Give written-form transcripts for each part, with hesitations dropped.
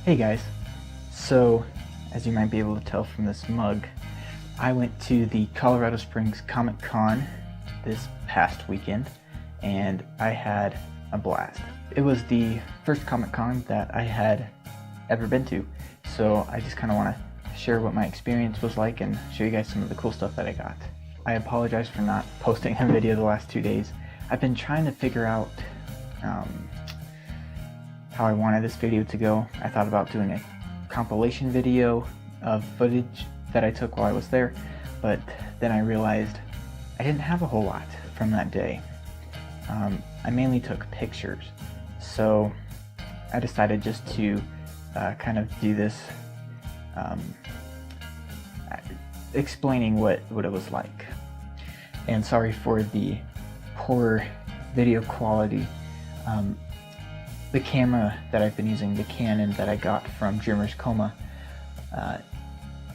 Hey guys, so as you might be able to tell from this mug, I went to the Colorado Springs Comic Con this past weekend and I had a blast. It was the first Comic Con that I had ever been to, so I just kind of want to share what my experience was like and show you guys some of the cool stuff that I got. I apologize for not posting a video the last 2 days. I've been trying to figure out how I wanted this video to go. I thought about doing a compilation video of footage that I took while I was there, but then I realized I didn't have a whole lot from that day. I mainly took pictures, so I decided just to kind of do this explaining what it was like. And sorry for the poor video quality. The camera that I've been using, the Canon that I got from Dreamer's Coma,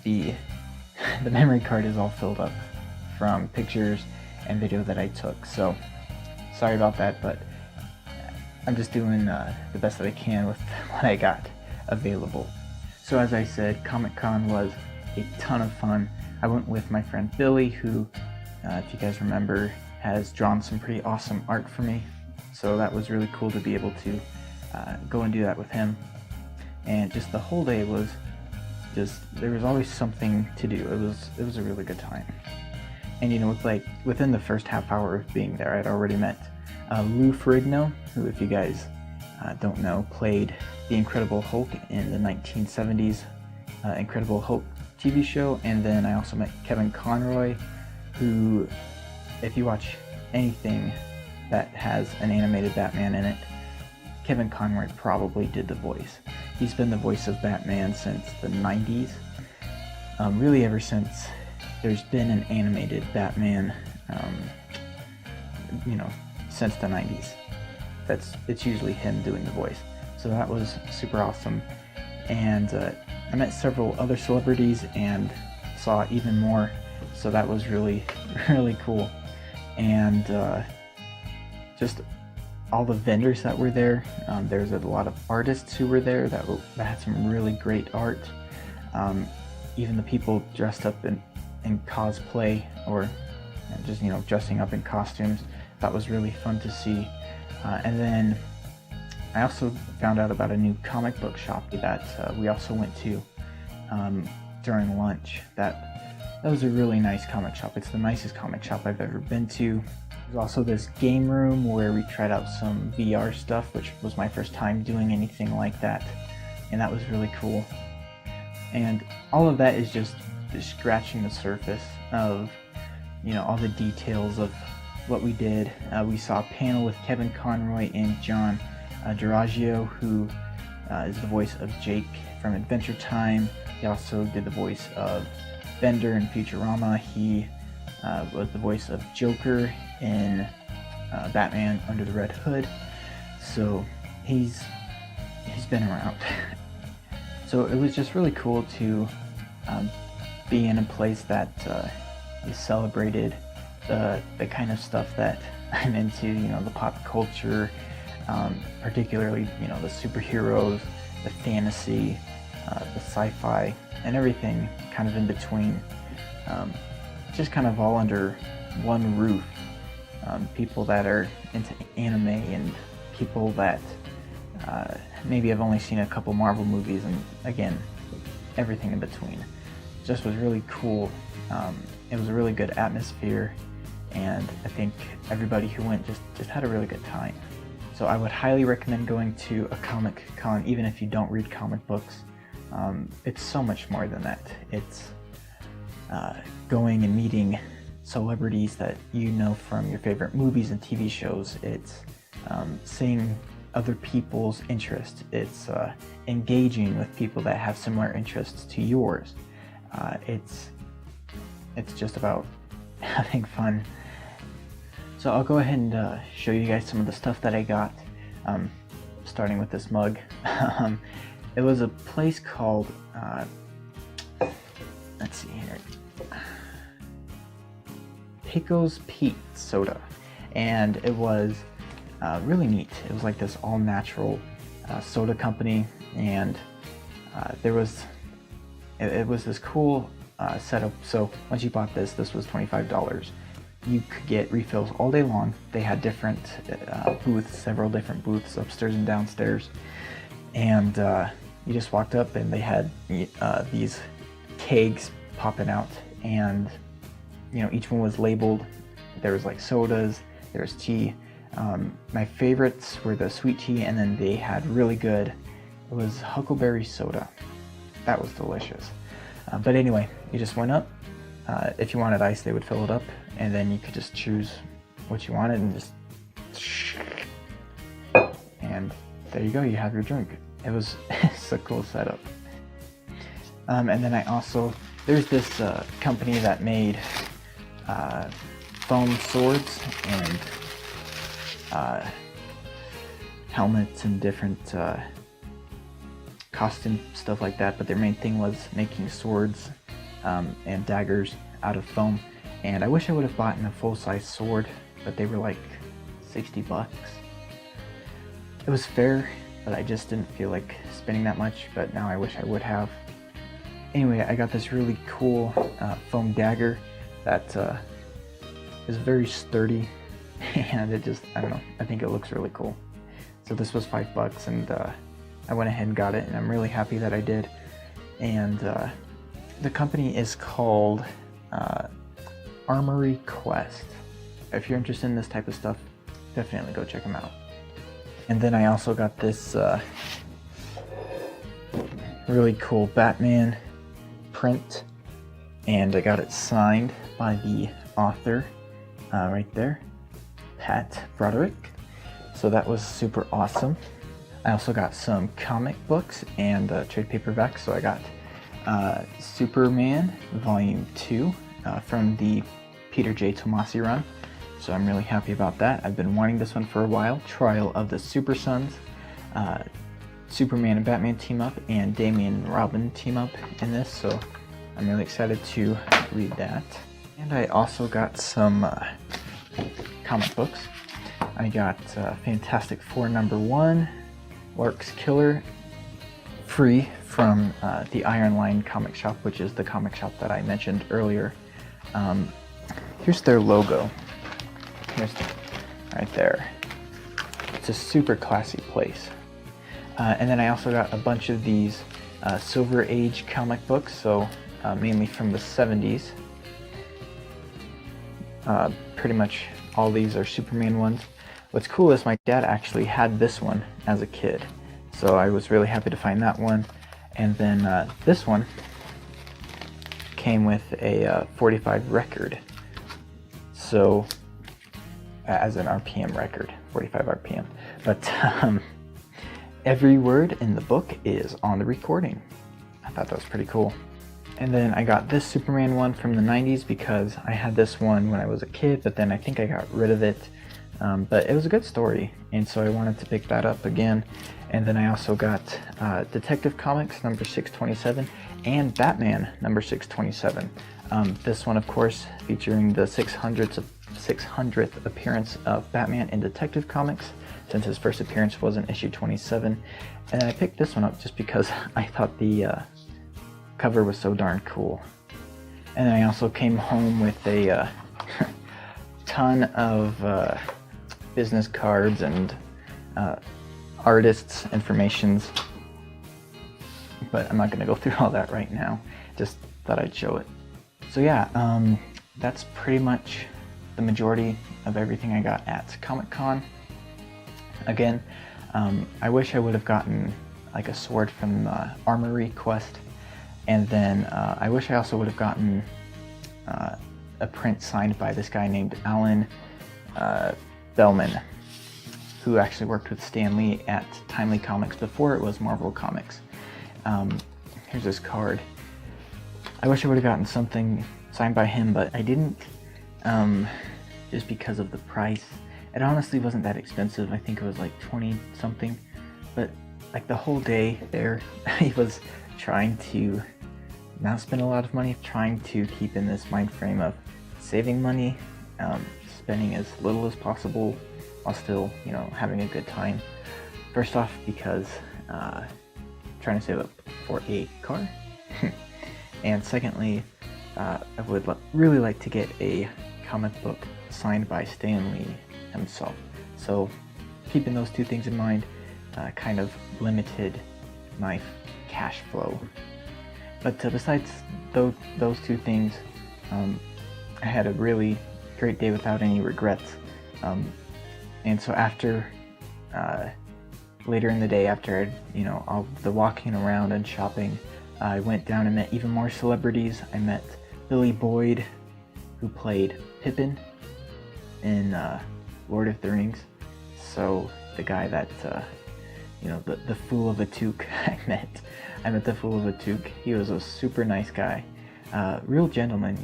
the memory card is all filled up from pictures and video that I took, so sorry about that, but I'm just doing the best that I can with what I got available. So as I said, Comic-Con was a ton of fun. I went with my friend Billy, who, if you guys remember, has drawn some pretty awesome art for me, so that was really cool to be able to go and do that with him. And just the whole day was there was always something to do. It was a really good time. And you know, like within the first half hour of being there, I'd already met Lou Ferrigno, who, if you guys don't know, played the Incredible Hulk in the 1970s Incredible Hulk TV show. And then I also met Kevin Conroy, who, if you watch anything that has an animated Batman in it, Kevin Conroy probably did the voice. He's been the voice of Batman since the 90s. Really ever since there's been an animated Batman, since the 90s. It's usually him doing the voice. So that was super awesome. And I met several other celebrities and saw even more. So that was really, really cool. And just all the vendors that were there. There's a lot of artists who were there that had some really great art. Even the people dressed up in cosplay, or just dressing up in costumes, that was really fun to see. And then I also found out about a new comic book shop that we also went to during lunch. That was a really nice comic shop. It's the nicest comic shop I've ever been to. There's also this game room where we tried out some VR stuff, which was my first time doing anything like that, and that was really cool. And all of that is just scratching the surface of all the details of what we did. We saw a panel with Kevin Conroy and John Duraggio, who is the voice of Jake from Adventure Time. He also did the voice of Bender in Futurama. He was the voice of Joker in Batman Under the Red Hood. So he's been around. So it was just really cool to be in a place that is celebrated the kind of stuff that I'm into, the pop culture, particularly, the superheroes, the fantasy, the sci-fi, and everything kind of in between. Just kind of all under one roof. People that are into anime and people that maybe have only seen a couple Marvel movies, and again, everything in between. It just was really cool. It was a really good atmosphere, and I think everybody who went just had a really good time. So I would highly recommend going to a Comic Con, even if you don't read comic books. It's so much more than that. It's going and meeting celebrities that you know from your favorite movies and TV shows. It's seeing other people's interests. It's engaging with people that have similar interests to yours. It's just about having fun. So I'll go ahead and show you guys some of the stuff that I got, starting with this mug. It was a place called, let's see here, Pecos Pete Soda, and it was really neat. It was like this all-natural soda company, and it was this cool setup. So once you bought this was $25. You could get refills all day long. They had different booths, several different booths upstairs and downstairs, and you just walked up and they had these kegs popping out, and each one was labeled. There was like sodas, there was tea. My favorites were the sweet tea, and then they had really good, it was huckleberry soda. That was delicious. But anyway, you just went up. If you wanted ice, they would fill it up, and then you could just choose what you wanted and just, and there you go, you have your drink. It was it's a cool setup. And then there's this company that made foam swords and helmets and different costume stuff like that, but their main thing was making swords and daggers out of foam. And I wish I would have bought a full-size sword, but they were like $60. It was fair, but I just didn't feel like spending that much, but now I wish I would have. Anyway, I got this really cool foam dagger that is very sturdy, and it just, I don't know, I think it looks really cool. So this was $5, and I went ahead and got it, and I'm really happy that I did. And the company is called Armory Quest. If you're interested in this type of stuff, definitely go check them out. And then I also got this really cool Batman print, and I got it signed by the author right there, Pat Broderick. So that was super awesome. I also got some comic books and trade paperbacks. So I got Superman Volume 2 from the Peter J. Tomasi run. So I'm really happy about that. I've been wanting this one for a while. Trial of the Super Sons. Superman and Batman team up, and Damian and Robin team up in this. So I'm really excited to read that. And I also got some comic books. I got Fantastic Four #1, Lark's Killer, free from the Iron Line comic shop, which is the comic shop that I mentioned earlier. Here's their logo. Here's right there. It's a super classy place. And then I also got a bunch of these Silver Age comic books, so mainly from the 70s. Pretty much all these are Superman ones. What's cool is my dad actually had this one as a kid, so I was really happy to find that one. And then this one came with a 45 record, so as an RPM record, 45 RPM. But every word in the book is on the recording. I thought that was pretty cool. And then I got this Superman one from the 90s because I had this one when I was a kid, but then I think I got rid of it. But it was a good story, and so I wanted to pick that up again. And then I also got Detective Comics #627 and Batman #627. This one, of course, featuring the 600th appearance of Batman in Detective Comics, since his first appearance was in issue 27. And I picked this one up just because I thought the cover was so darn cool. And then I also came home with a ton of business cards and artists' informations, but I'm not going to go through all that right now, just thought I'd show it. So yeah, that's pretty much the majority of everything I got at Comic-Con. Again, I wish I would have gotten like a sword from Armory Quest, and then I wish I also would have gotten a print signed by this guy named Alan Bellman, who actually worked with Stan Lee at Timely Comics before it was Marvel Comics. Here's his card. I wish I would have gotten something signed by him, but I didn't, just because of the price. It honestly wasn't that expensive. I think it was like 20 something, but like the whole day there, he was trying to not spend a lot of money, trying to keep in this mind frame of saving money, spending as little as possible while still, having a good time. First off, because trying to save up for a car. And secondly, I would really like to get a comic book signed by Stan Lee himself. So keeping those two things in mind kind of limited my cash flow. But besides those two things, I had a really great day without any regrets. And so after later in the day, after all the walking around and shopping, I went down and met even more celebrities. I met Billy Boyd, who played Pippin in Lord of the Rings. So the guy that the Fool of Atuk I met the Fool of Atuk. He was a super nice guy, real gentleman.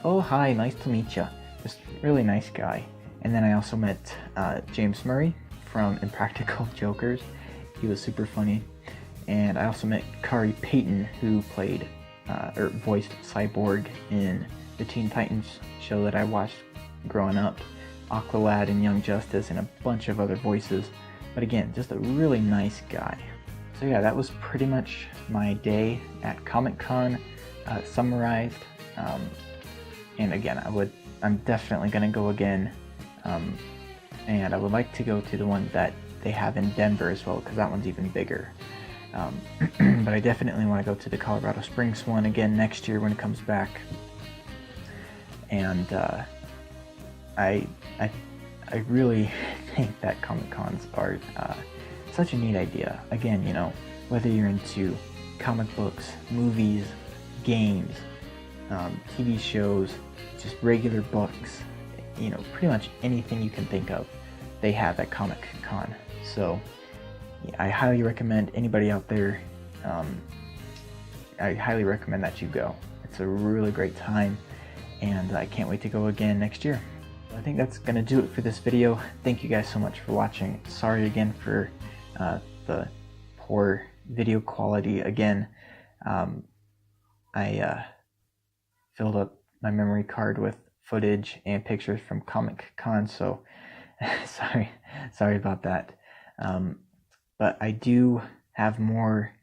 Oh, hi, nice to meet you. Just really nice guy. And then I also met James Murray from Impractical Jokers. He was super funny. And I also met Kari Payton, who played or voiced Cyborg in the Teen Titans show that I watched growing up, Aqualad and Young Justice, and a bunch of other voices. But again, just a really nice guy. So yeah, that was pretty much my day at Comic-Con summarized. And again, I'm definitely gonna go again. And I would like to go to the one that they have in Denver as well, because that one's even bigger. But I definitely want to go to the Colorado Springs one again next year when it comes back. And I really think that Comic-Cons are such a neat idea. Again, whether you're into comic books, movies, games, TV shows, just regular books, pretty much anything you can think of, they have at Comic-Con. So yeah, I highly recommend anybody out there, I highly recommend that you go. It's a really great time, and I can't wait to go again next year. I think that's going to do it for this video. Thank you guys so much for watching. Sorry again for the poor video quality again. I filled up my memory card with footage and pictures from Comic-Con, so sorry about that. But I do have more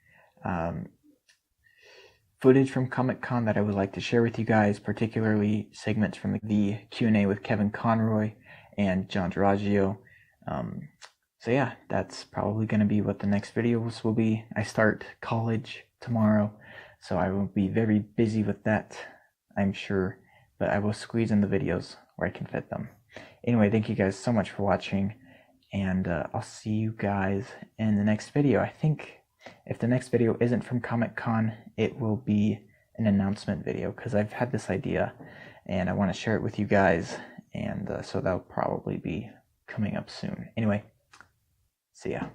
footage from Comic-Con that I would like to share with you guys, particularly segments from the Q&A with Kevin Conroy and John DiRaggio. So yeah, that's probably going to be what the next videos will be. I start college tomorrow, so I will be very busy with that, I'm sure, but I will squeeze in the videos where I can fit them. Anyway, thank you guys so much for watching, and I'll see you guys in the next video. I think if the next video isn't from Comic-Con, it will be an announcement video, because I've had this idea and I want to share it with you guys, and so that'll probably be coming up soon. Anyway, see ya.